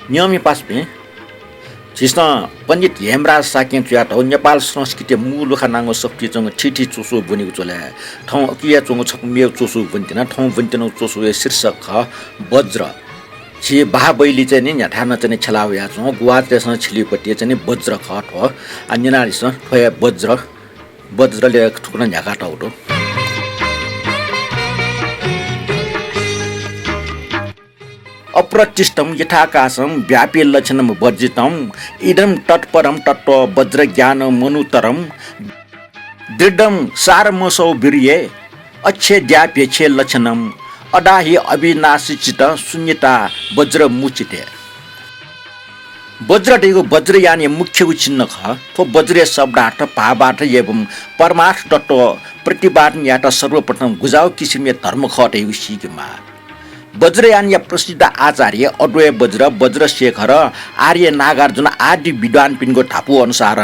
नियमी पासपे jeans पण्डित Hemraj Shakya chat हो नेपाल संस्कृति मूल खानाङो शक्ति चंग ठिठी चोसो बनेको चले ठाउँ अकिया चंग छकमेव चोसो बन्तिना ठाउँ बन्तिनो चोसो शीर्षक ख वज्र छि बाबैली चाहिँ नि ठाना चाहिँ छलाउया छ गुवात्रेसँग छिलिपट्टि चाहिँ वज्र खट हो अन्यनारिस ठोया वज्रले ठुकुना झ्याका टाउटो अप्रतिष्ठम यथाकाशम व्यापी लक्षणम वर्जितम इदम तत्परम तत्व वज्र ज्ञान मनुतरम दृढम सारमसौ वीर्ये अच्छे द्याप्यछे लक्षणम अडाहि अविनाशिचित शून्यता वज्र मुचिते वज्रटेको वज्रयानी मुख्य चिन्ह ख थो वज्र शब्दार्थ भावार्थ एवं परमार्थ तत्व प्रतिपादन यात सर्वप्रथम गुजाउ किसिमले धर्म खटे सिकेमा वज्रयान या प्रसिद्ध आचार्य अद्वय वज्रशेखर आर्य नागार्जुन आदि विद्वान पिनको ठापु अनुसार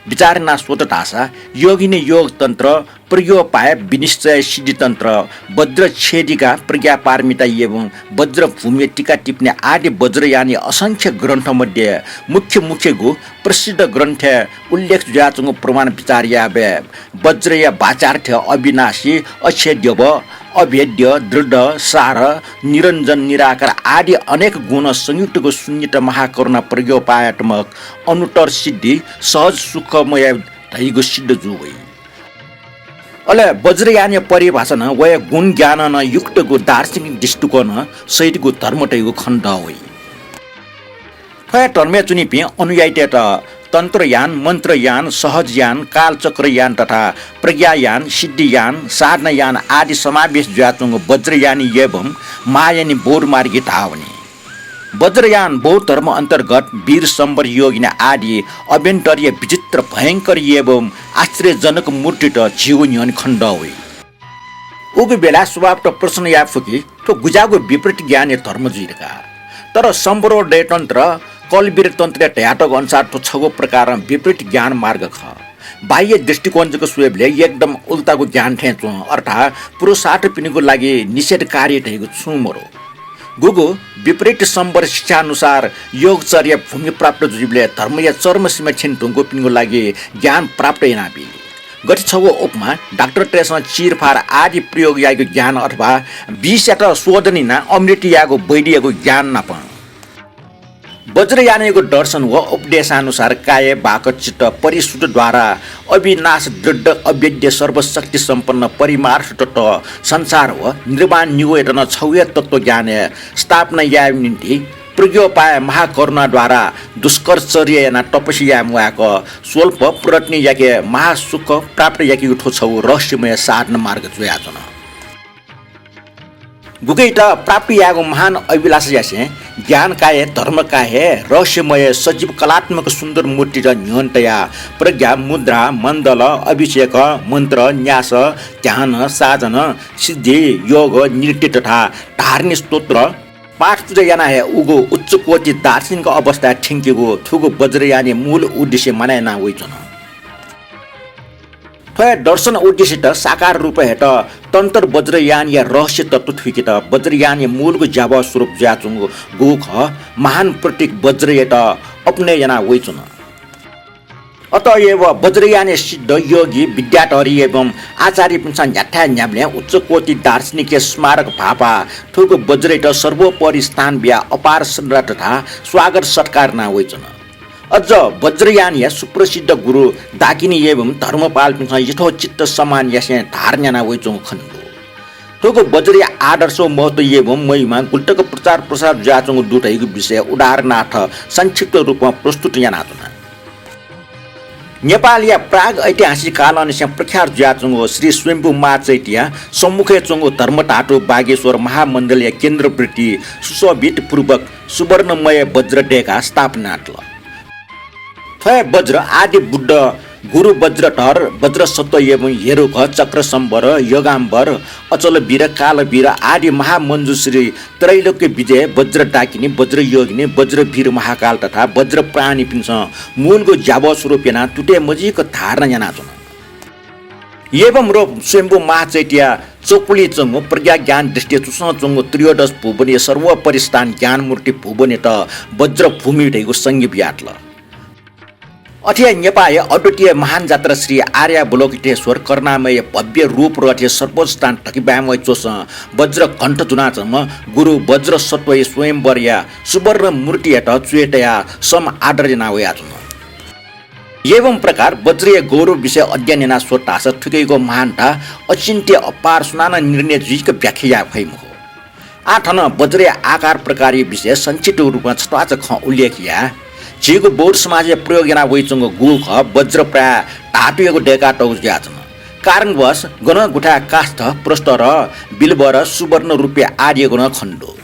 विचारणा स्वततासा योगिनी योग तन्त्र प्रयोपाय विनिश्चय सिद्धि तन्त्र वज्र छेदिका प्रज्ञा पारमिता एवं वज्र भूमि टीका टिप्ने आदि वज्रयानी असंख्य ग्रन्थ मध्ये मुख्य प्रसिद्ध ग्रन्थ उल्लेख जाचुङ प्रमाण विचार्या वज्र या वाचार्थ अविनाशी अछेद्यव अभेद्य दृढ सार निरञ्जन निराकार आदि अनेक गुण संयुक्तको शून्यत महाकरुणा प्रज्ञोपायात्मक अनुत्तर सिद्धि सहज सुखमय धैगो सिद्ध जुवै अले वज्रयान परिभाषा न वय गुण ज्ञान न युक्तको दार्शनिक दृष्टिकोण सहितको धर्मटैको खण्ड होइ फया धर्मे चुनिपि अनुयायी तन्त्रयान मन्त्रयान सहजयान कालचक्रयान तथा प्रज्ञायान सिद्धियान साधनयान आदि समावेश ज्याचुङ वज्रयानी एवं मायानी बौद्धमार्गी धावनी वज्रयान बौद्ध धर्म अन्तर्गत वीर सम्बर योगिनी आदि अभ्यन्तरीय विचित्र भयङ्कर एवं आश्चर्यजनक मूर्ति त जीवन खण्ड होइ उगो बेला स्वभाव त प्रश्न या फुकी तो गुजाको विपरीत ज्ञान धर्म जुइरका तर सम्बरोदय तन्त्र कलवीर तन्त्र ढ्याटको अनुसार तो छगो प्रकार विपरीत ज्ञान मार्ग ख बाह्य दृष्टिकोणको स्वेबले एकदम उल्टाको ज्ञान ठेचो अर्थात् पुरुषार्थ पिनको लागि निषेध कार्य ठेको छुमरो गुगु विपरीत सम्बर शिक्षा अनुसार योगचर्या भूमि प्राप्त जीवले धर्म या चर्म सीमा छिन्तुङको पिनको लागि ज्ञान प्राप्त नापि गति छगो उपमा डाक्टर टेसँग चिरफार आदि प्रयोग याको ज्ञान अथवा विष या शोधनिना अमृत याको वैद्यको ज्ञान नप वज्रयानीको दर्शन व उपदेशानुसार काय बाक चित्त परिशुद्धद्वारा अविनाश दृढ अवेद्य सर्वशक्ति सम्पन्न परिमार्थ तत्व संसार व निर्वाण निवेदन छौय तत्व ज्ञान स्थापना या निम्ति प्रज्ञोपाय महाकरुणाद्वारा दुष्कर्चर्य याना तपस्या मुआको स्वल्प प्रयत्न याके महासुख प्राप्त याकी उठो छौ रहस्यमय साधन मार्ग जोयाचन गुगैटा प्राप्ति यागो महान अभिलाष यासे ज्ञान काय धर्म काय रहस्यमय सजीव कलात्मक सुन्दर मूर्ति र न्यूनतया प्रज्ञा मुद्रा मण्डल अभिषेक मन्त्र न्यास ध्यान साधन सिद्धि योग नृत्य तथा धार्मिक स्तोत्र पाठ पूजा याना है उगो उच्च कोटि दार्शनिक अवस्था ठिङ्केको ठुगो वज्रयानी मूल उद्देश्य मनाएना होइछन् दर्शन उद्देश्य त साकार रूप हेट तन्त्र वज्रयान या रहस्य तत्व थुकित वज्रयान मूलको जाव स्वरूप ज्याचुङ गोख महान प्रतीक वज्र हेट अपने जना होइछन् अतएव वज्रयान सिद्ध योगी विद्याधरी एवं आचार्य पिन्छन् झ्याठा न्याब्ले उच्च कोटि दार्शनिक स्मारक भापा ठुको वज्र हेट सर्वोपरि स्थान बिया अपार सन्रा तथा स्वागत सत्कार ना होइछन् अझ वज्रयान या सुप्रसिद्ध गुरु दाकिनी एवं धर्मपाल पिन्छन् यथोचित्त समान यासे धारणा होइछौँ खण्डो ठोको वज्रिया आदर्श महत्व एवं महिमा गुल्टको प्रचार प्रसार जाचुङ दुटैको विषय उदाहरणार्थ संक्षिप्त रूपमा प्रस्तुत यानातुना नेपाल या प्राग ऐतिहासिक काल अनुसार प्रख्यात जाचुङ श्री स्वयम्भू मा चैतिया सम्मुखे चुङ धर्मटाटो बागेश्वर महामण्डल या केन्द्रवृत्ति सुशोभित पूर्वक सुवर्णमय वज्र डेका स्थापना थय वज्र आदि बुद्ध गुरु वज्रधर वज्र सत्व एवं हेरुख चक्र सम्बर योगाम्बर अचल वीर काल वीर आदि महामञ्जुश्री त्रैलोक्य विजय वज्र डाकिनी वज्र योगिनी वज्र वीर महाकाल तथा वज्र प्राणी पिन्छ मूलको जाव स्वरूप याना टुटे मजीको धारणा याना छन् एवं रो स्वयम्भू महाचैत्य चोकुली चंगो प्रज्ञा ज्ञान दृष्टि चुसन चंगो त्रियोदश भुवने सर्वोपरि स्थान ज्ञान मूर्ति भुवने त वज्र भूमि ढेगो संघ बियाट्ल अठिया नेपाय अद्वितीय महान जात्रा श्री आर्य बुलोकिटेश्वर करुणामय भव्य रूप र अठिया सर्वोच्च स्थान ठकिब्यामय चोस वज्र कण्ठ जुनाचम गुरु वज्र सत्वय स्वयंवरया सुवर्ण मूर्ति एट चुएटया सम आदर नावया जुन एवं प्रकार वज्रीय गौरव विषय अध्ययन सोटास ठुकैको महानता अचिन्त्य अपार सुनाना निर्णय जुइक व्याख्या भइम हो आठन वज्रीय आकार प्रकारी विषय संक्षिप्त रूपमा छटाच ख उल्लेखिया झिगो बौद्ध समाज प्रयोगना वैचंग गुख वज्र प्राय टाटुएको डेका टौज्याचन कारणवश गण गुठा काष्ठ प्रष्ट र बिल्व र सुवर्ण रुपियाँ आर्य गुण खण्डो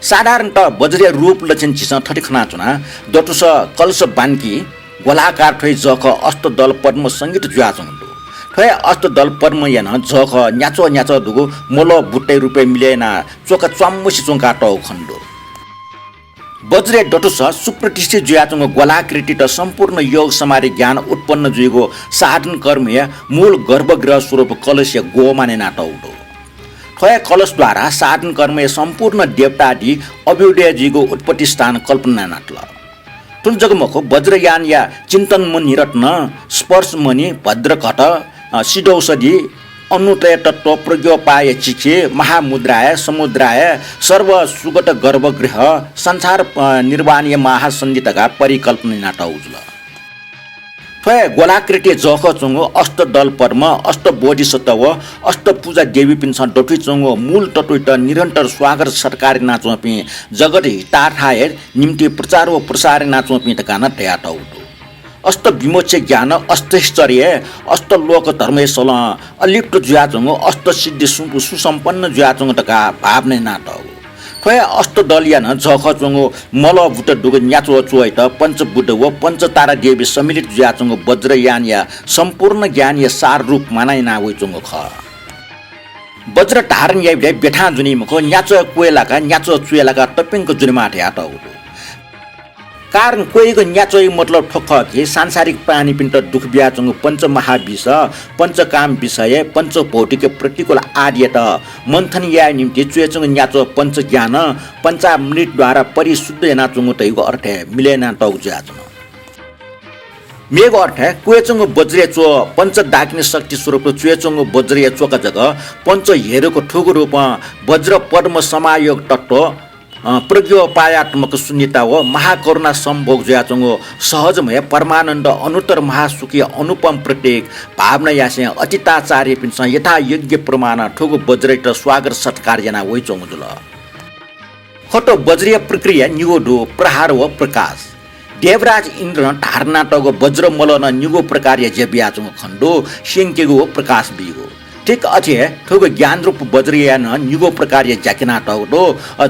साधारणतः वज्रीय रूप लक्षण चिस ठटी खना चुना दटुस कलश बान्की गोलाकार ठै जख अष्ट दल पद्म संगीत जुयाचंडो ठै अष्ट दल पद्म यान जख न्याचो न्याचो दुगो मोलो बुट्टै रुपे मिलेना चोका चम्मुसी चोंका टौ खण्डो वज्रे डटुस सुप्रतिष्ठित जुयाचंग गोलाकृति त सम्पूर्ण योग समारी ज्ञान उत्पन्न जुइगो साधन कर्मय मूल गर्भगृह स्वरूप कलश गो माने नाटौडो ठय कलशद्वारा साधन कर्मय सम्पूर्ण देवतादि अभ्युदय जीगो उत्पत्ति स्थान कल्पना नाट्ल तुन जगमको वज्रयान या चिन्तन मुनि रत्न स्पर्श मुनि भद्रकट सिद्धौषधि अनुतय तत्व प्रज्ञोपाय चिखे महामुद्राय समुद्राय सर्व सुगत गर्भगृह संसार निर्वाणीय महासन्दितका परिकल्पना नाटौजल ठय गोलाकृति जख चुङ्गो अष्ट दल पद्म अष्ट बोधिसत्व अष्ट पूजा देवी पिन्छ डटुइ चुङ्गो मूल तटुइट निरन्तर स्वागत सरकारी नाचोपि जगत हितार्थाय निम्ति प्रचार व प्रसार नाचोपि तकान तयाटौटो अष्ट विमोक्ष ज्ञान अष्टैश्चर्य अष्ट लोक धर्मेश्वर अलिप्त जुयाचुङ्गो अष्ट सिद्धि सुसम्पन्न जुयाचुङ्गो तका भावने नाटौ ठय अष्ट दलियान जख चुङ्गो मल बुट डुग न्याचो चुइट पञ्चबुद्ध व पञ्चतारा देवी सम्मिलित जुयाचुङ्गो वज्रयान या सम्पूर्ण ज्ञान या सार रूप मानाइ नावइ चुङ्गो ख वज्र धारण या बेठा जुनिमको न्याचो कोइलाका न्याचो चुएलाका टपिङको जुनिमाठे आटौ कारण कोहीको न्याचोइ मतलब ठोक्ख कि सांसारिक प्राणी पिण्ड दुख ब्याचुङ पञ्च महाविष पञ्चकाम विषय पञ्च भौतिक प्रतिकूल आर्यत मन्थन या निम्ति चुएचुङ न्याचो पञ्च ज्ञान पञ्चामृतद्वारा परिशुद्ध नाचुङ तैको अर्थ मिलेना टौज्याचुङ मेघ अर्थ कुएचुङ वज्रिय चो पञ्च दाकिने शक्ति स्वरूप चुएचुङ वज्रिय चोका जग पञ्च हेरोको ठुगो रूप वज्र पद्म समायोग तत्व प्रज्ञोपायात्मक शून्यता व महाकरुणा सम्भोग ज्याचुङ्गो सहजमय परमानन्द अनुत्तर महासुखी अनुपम प्रत्येक भावना यासे अतिताचार्य पिन्छ यथा योग्य प्रमाण ठुगो वज्रैट स्वागत सत्कार जना वइचोङ जुल खटो वज्रीय प्रक्रिया निगोडो प्रहार व प्रकाश देवराज इन्द्र धारनाटको वज्र मलन निगो प्रकार जेबियाचुङ खण्डो सिंकेगो प्रकाश बिगो ठीक अथे ठुगो ज्ञान रूप वज्रयान निगो प्रकार ज्याकिनाटो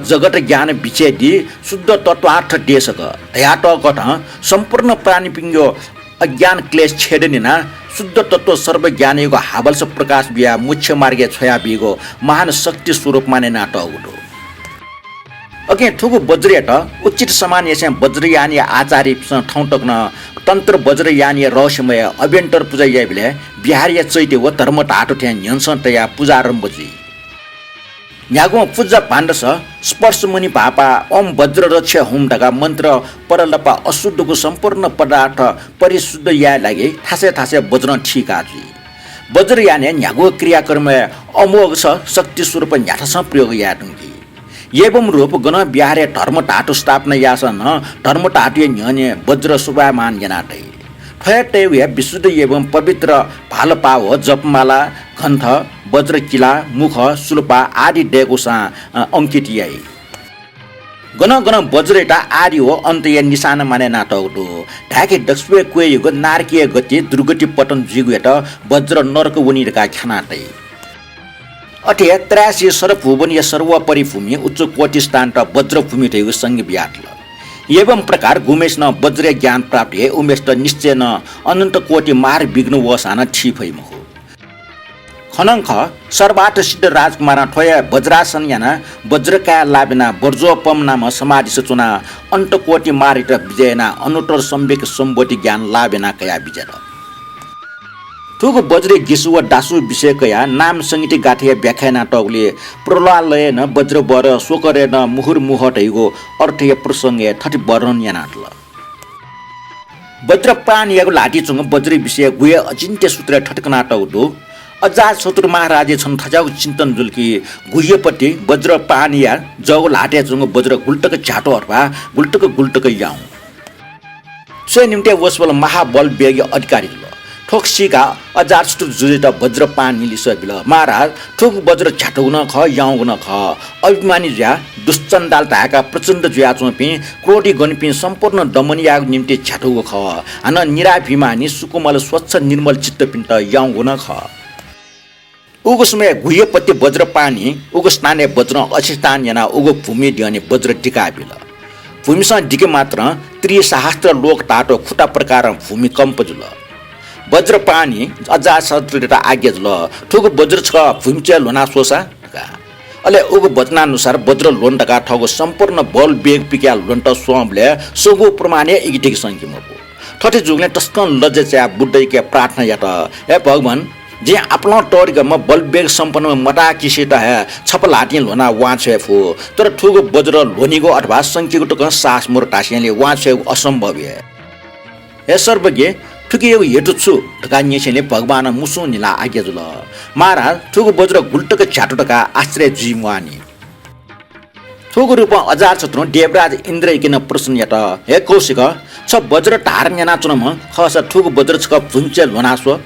जगत ज्ञान विचेदि शुद्ध तत्वार्थ देशक दयाटकट सम्पूर्ण प्राणीपिङ्गो अज्ञान क्लेश छेदनिना शुद्ध तत्व सर्व ज्ञानीको हावल्स प्रकाश बिया मुख्य मार्ग छया बिगो महान शक्ति स्वरूप माने नाटो अघि ठुगो वज्रयट उचित समान यस वज्रयानी आचार्य ठाउँ टक्न तन्त्र वज्रयानी रहस्यमय अभ्यन्तर पूजा याबिले बिहारीय चैत्य व धर्म टाटो ठ्यान न्यन्सन तया पूजा आरम्भ जी न्यागो पूजा भाण्डस स्पर्श मुनि भापा ओम वज्र रक्ष होम ढका मन्त्र परलपा अशुद्धको सम्पूर्ण पदार्थ परिशुद्ध या लागि थासे थासे वज्र ठीक आजी वज्रयाने न्यागो क्रियाकर्म अमोघ शक्ति स्वरूप न्याठस प्रयोग या टुङ्गी एवं रूप गण बिहारे धर्म टाटो स्थापना यासन धर्म टाटुय न्यने वज्र शुभामान जनाटै ठयटै वे विशुद्ध एवं पवित्र भालपाव जपमाला ग्रन्थ वज्र किला मुख सुल्पा आदि डेगोसा अंकितियाई गण गण वज्रेटा आदि हो अन्तय निशान माने नाटौटो ढाके दक्षवे कुएको नारकीय गति दुर्गति पतन जिगुएट वज्र नरक उनीका खनाटै अठे 83 सर्वभुवनीय सर्वपरिभूमि उच्च कोटि स्थान त वज्रभूमि थेगो संग ब्याट्ल एवं प्रकार घुमेश न वज्र ज्ञान प्राप्त हे उमेश त निश्चय न अनन्त कोटि मार विघ्न वसान छि भइमहो खनङ्ख सर्वात सिद्ध राजकुमार ठोय वज्रासन याना वज्रका लाबिना वर्जोपम नाम समाधि सचुना अन्त कोटि मारित विजयना अनुत्तर सम्वेक सम्बोधि ज्ञान लाबिना कया विजय ठुको बज्रे गिसु व डासु विषयकया नाम सङ्गीत गाठिया व्याख्या नाटकले प्रलय न वज्र बर सोकरे न मुहुर मुहट हैगो अर्थय प्रसङ्ग थटी वर्णन या नाटल वज्र पान याको लाठीचुङ वज्र विषय गुय अचिन्त्य सूत्र ठटक नाटक दो अजात शत्रु महाराजे छन् थजाको चिन्तन जुल्की गुह्यपट्टि वज्र पान या जगो लाटेचुङ वज्र गुल्टक झाटो अथवा गुल्टक याउ सो निम्ते वसबल महाबल वेग अधिकारी ठोक्सीका अजात शत्रु जुजित वज्र पान निलिस बिल महाराज ठोक वज्र झाटो न ख याउ न ख अभिमानी ज्या दुश्चन्दाल ताका प्रचण्ड ज्या चोपी क्रोडी गणपी सम्पूर्ण दमनियाको निम्ति झाटो ख हान निराभिमानी सुकोमल स्वच्छ निर्मल चित्त पिन्ट याउ न ख उगो समय गुह्यपत्य वज्र पानी उगो स्नाने वज्र असिस्तान याना उगो भूमि दिने वज्र टिका बिल भूमिसँग डिके मात्र त्रिशास्त्र लोक ताटो खुट्टा प्रकार भूमि कम्प जुल वज्र पानी अजात शत्रु आज्ञा जुल ठुको वज्र छ भूमिच्या लोना सोसा अले उगो वचनानुसार वज्र लोन्टका ठगो सम्पूर्ण बल बेग पिक्या लोन्ट सोमले सोगो प्रमाणे इगिटिक संख्यामको ठटे जुगले टस्कन लज्जा बुद्धै के प्रार्थना यात हे भगवान जे अपना टोरगमा बल बेग सम्पन्न मटा किसिता है छपल हाटी लोना वाछे फु तर ठुगो वज्र लोनीगो अथवा संख्याको टक सास मोर टासियाले वाछे असम्भव है हे सर्वज्ञ ठुकी यो हेटु छु ढकान्यसेले भगवान मुसु निला आज्ञा जुल महाराज ठुगो वज्र गुल्टक झाटो टका आश्रय जीवानी ठुगो रूप अजात शत्रु देवराज इन्द्र किन प्रश्न यत हे कौशिक छ वज्र धारण याना चुनम खस ठुगो वज्र छ भुञ्चे लोनासो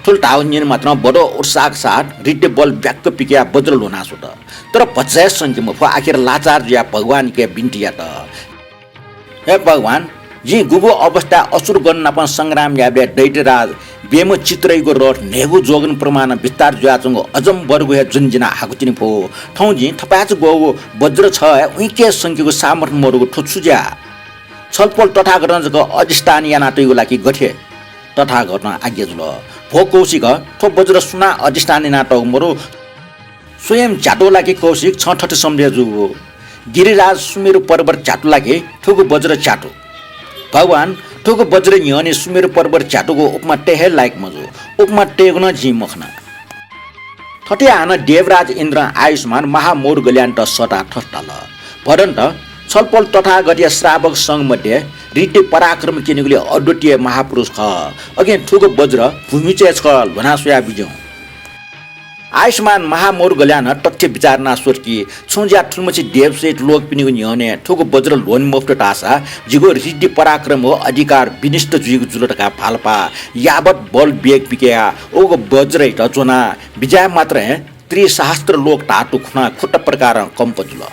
ठुल टाउनियन मात्र बडो उत्साह साथ रिटे बल व्याक्क पिक्या वज्र लोनासो त तर पचास संख्यामा फ आखिर लाचार ज्या भगवान के बिन्ती या त हे भगवान जी गुगो अवस्था असुर गन्नापन संग्राम याबे दैत्यराज बेम चित्रैको रथ नेगु जोगन प्रमाण विस्तार ज्याचंग अजम वर्ग हे जुनजिना हाकुचिनि फो ठौ जी थपाच गो वज्र छ उइके संख्याको सामर्थ्य मरुको ठुछुज्या छलपल तथागतको अधिष्ठान याना तैगो लागि गठे तथागत आज्ञा जुल भो कौशिक थो वज्र सुना अधिष्ठान नाटक मरु स्वयं झाटो लागि कौशिक छ ठट सम्झे जुगो गिरिराज सुमेरु पर्वत झाटो लागि ठुगो वज्र झाटो भगवान ठुगो वज्र यने सुमेरु पर्वत झाटोको उपमा टेहे लायक मजो उपमा टेगुन जी मखना ठटे आन देवराज इन्द्र आयुष्मान महामोर गल्यान्ट सटा ठट्टाल भरन्त छलपल तथागतीय श्रावक संघ मध्ये रिटे पराक्रम किनेगुले अद्वितीय महापुरुष ख अगे ठुगो वज्र भूमिचे छ भनासुया बिजौ आयुष्मान महामोर गल्यान तथ्य विचारना सोचकी छुज्या ठुलमची देवसेट लोक पिनिगु न्यने ठुगो वज्र लोन मुफ्त टासा जिगो रिटे पराक्रम हो अधिकार विनिष्ठ जुइगु जुलटका फालपा यावत बल बेग पिकेया ओगो वज्र टचोना विजय मात्र त्रिशास्त्र लोक टाटु खुना खुट्ट प्रकार कम्प जुल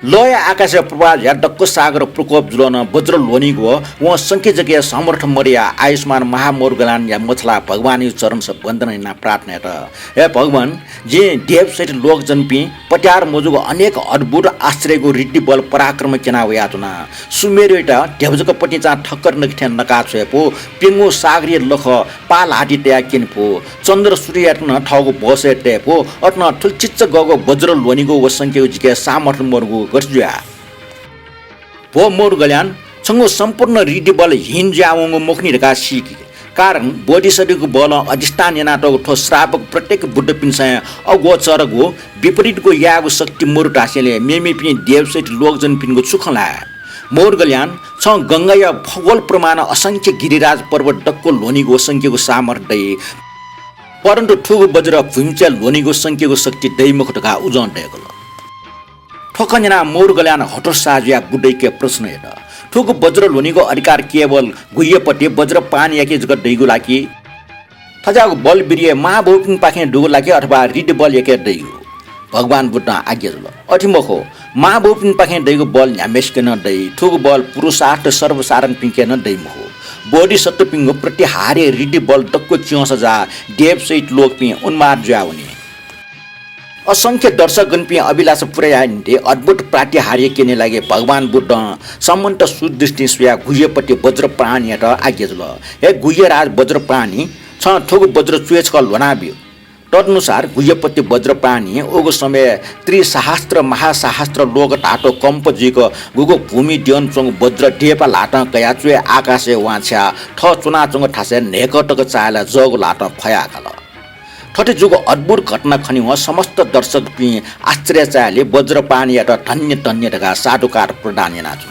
लय आकाश प्रवाह या डक्को सागर प्रकोप जुलन वज्र लोनीगो व संख्य जगह समर्थ मरिया आयुष्मान महामोर गलान या मछला भगवान चरण से वंदन ना प्रार्थना त हे भगवान जे देव सेठ लोक जनपी पट्यार मोजुगो अनेक अद्भुत आश्चर्यको रिड्डी बल पराक्रम केना वयातना सुमेरुटा देवजको पट्टि चा ठक्कर नखथे नका छेपो पिंगो सागरीय लख पाल हाटी त्या किनपो चन्द्र सूर्य न ठगो बसे टेपो अट्न ठुलचिच्च गगो वज्र लोनीगो व संख्यको जिके सामर्थ मरगो गर्जुया भो मोर गल्यान सँगो सम्पूर्ण रिडी बल हिन ज्यावंगो मुखनी ढका सिकी कारण बोधिसत्वको बल अधिष्ठान यानाटो ठो श्रावक प्रत्येक बुद्ध पिनसाय अगोचरगो विपरीतको यागो शक्ति मोर टासेले मेमे पिने देवसेठ लोकजन पिनको सुखला मोर गल्यान छ गंगाया भगवल प्रमाण असंख्य गिरिराज पर्वत डक्को लोनीगो संख्यको सामर्थ्य परन्तु ठुगो वज्र भूमिच्या लोनीगो संख्यको शक्ति दैमुख ढका उजन टेगल ठोकन्जना मोर गल्यान हटोसाजिया बुड्डैके प्रश्न हेर ठुक वज्र लोनीको अधिकार केवल गुह्यपट्टि वज्र पान याके जगत दैगु लाकी थजाको बल बिरिए महाभौतिक पाखे डुगु लाकी अथवा रिड बल याके दैगु भगवान बुद्ध आज्ञा जुल अठिमखो महाभौतिक पाखे दैगु बल न्यामेस्केन दै ठुक बल पुरुषार्थ सर्वसारण पिंकेन दैमुखो बोडी सत्व पिंगो प्रतिहारे रिड बल डक्को चियोस जा देव सहित लोक पि उन्माद जावनी असंख्य दर्शक गणपी अभिलाष पुर्याइन्थे अद्भुत प्रातिहार्य केने लागे भगवान बुद्ध सम्मन्त सुदृष्टि सुया गुह्यपट्टि वज्र प्राणी आज्ञा जुल हे गुह्यराज वज्र प्राणी छ ठुगु वज्र चुएछ लोनाबियो तदनुसार गुह्यपति वज्रपानी ओगो समय त्रिसहस्त्र महासहस्त्र लोक टाटो कम्पजीको गुगो भूमि दियनचोङ वज्र डेपा लाट गयाचुए आकाशे वाछ्या ठ चुनाचोङ ठासे नेकटक चाला जगो लाट फयाकल ठटे जुगो अद्भुत घटना खनिव समस्त दर्शक पि आश्चर्य चाले वज्रपानी एटा धन्य धन्य ढका साधुकार प्रदान नाच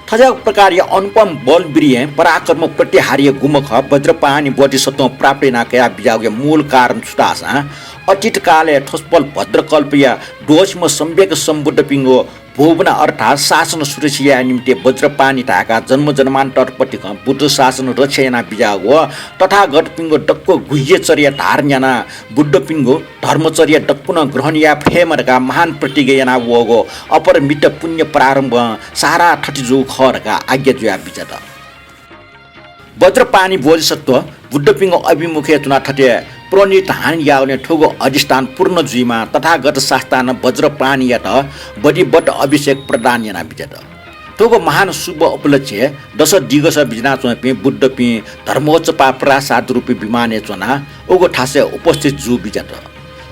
ठजक प्रकार अनुपम बल बिरिए पराक्रम प्रतिहार्य गुमख वज्रपानी बोधिसत्व प्राप्त नाकया बिजाउगे मूल कारण छुटासा अतीत काले ठोसपल भद्रकल्पया डोसम सम्वेक सम्बुद्ध पिङ्गो भुवना अर्थात् शासन सुरक्षा निम्ति वज्रपानी ढाका जन्म जन्मान्तरपट्टि बुद्ध शासन रक्षायना बिजागो तथागत पिङ्गो डक्को गुह्यचर्य धारण्याना बुद्ध पिङ्गो धर्मचर्य डक्कुन ग्रहणीय फेमरका महान प्रतिज्ञाना वगो अपरमित पुण्य प्रारम्भ सारा ठटिजु खरका आज्ञा जुया बिजत वज्रपानी बोधिसत्व बुद्ध पिङ्गो अभिमुखे चुना ठटे प्रणित हान याउने ठुगो अधिष्ठान पूर्ण जुइमा तथागत शास्तान वज्रपानीयत बढी अभिषेक प्रदान याना बिजत ठुगो महान शुभ उपलक्ष्य दश दिगस बिजना चोपि बुद्ध पि धर्मोच्चपा प्रासाद रूपी विमाने चोना ओगो ठासे उपस्थित जु बिजत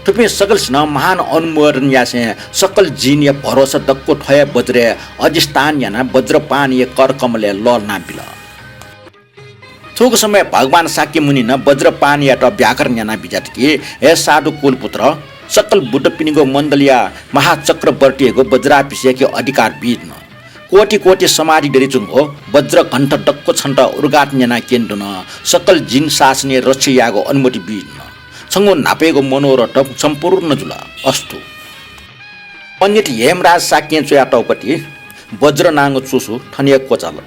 थुपि सकल स्न महान अनुमोदन यासे सकल जिन या भरोसा दक्को ठय वज्रे अधिष्ठान याना वज्रपानीय कर कमले ललना बिल थोक समय भगवान शाक्य मुनि न वज्रपानी या व्याकरण याना बिजात कि हे साधु कुलपुत्र सकल बुद्ध पिनिगो मण्डलिया महाचक्रवर्तीको वज्राभिषेकको अधिकार बिज्न कोटि कोटि समाधि डेरिचुङको वज्र घण्ट डक्को छन्ट उर्गात याना केन्द्र न सकल जिन शासनीय रक्षयाको अनुमति बिज्न छङ्गो नापेको मनोरथ सम्पूर्ण जुल अस्तु अन्यत हेमराज शाक्य चोया टौपति वज्र नाङ्गो चुसु ठनिया कोचाल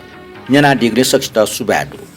न्याना डिग्री सक्षित सुब्याडु